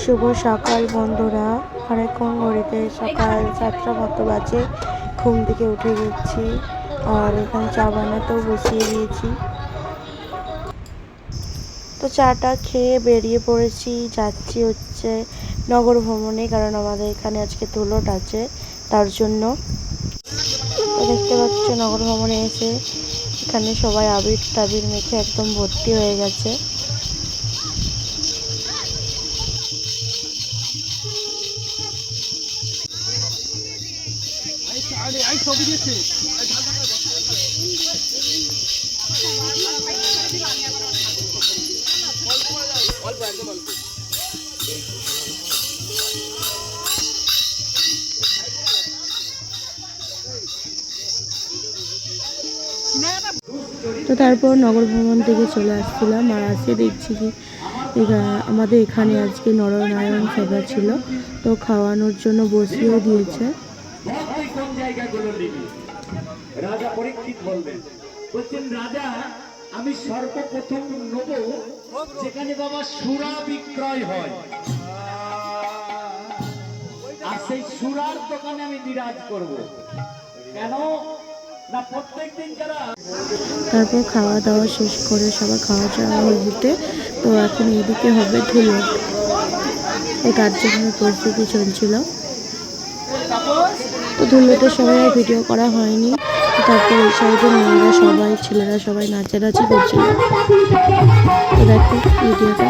শুভ সকাল বন্ধুরা। এখন ঘড়িতে সকাল 7টা মতো বাজে। ঘুম থেকে উঠে গেছি আর এখানে চা বানাতেও বসিয়ে দিয়েছি। তো চাটা খেয়ে বেরিয়ে পড়েছি, যাচ্ছি হচ্ছে নগর ভ্রমণে, কারণ আমাদের এখানে আজকে তুলট আছে তার জন্য। তো দেখতে পাচ্ছ নগর ভ্রমণে এসে এখানে সবাই আবির টাবির মেখে একদম ভর্তি হয়ে গেছে। তো তারপর নগর ভ্রমণ থেকে চলে আসছিলাম, আর আসে দেখছি কি আমাদের এখানে আজকে নরনারায়ণ সভা ছিল, তো খাওয়ানোর জন্য বসিয়েও দিয়েছে। রাজা পরীক্ষিত বলবেন, বলছেন রাজা আমি সর্বপ্রথম নেব যেখানে বাবা সুরা বিক্রয় হয়, আর সেই সুরার দোকানে আমি বিরাজ করব। কেন না প্রত্যেক দিন যারা। তারপর খাওয়া দাওয়া শেষ করে সবাই খাওয়া চাওয়া হয়ে যেতে, তো এখন এদিকে হবে ধুলো, এই কার্যক্রমের পরিস্থিতি চলছিল। তো ধুলোতে সবাই ভিডিও করা হয়নি। তারপর এই সাইডে মেয়েরা সবাই, ছেলেরা সবাই নাচানাচি করছিল। তো দেখো ভিডিওটা।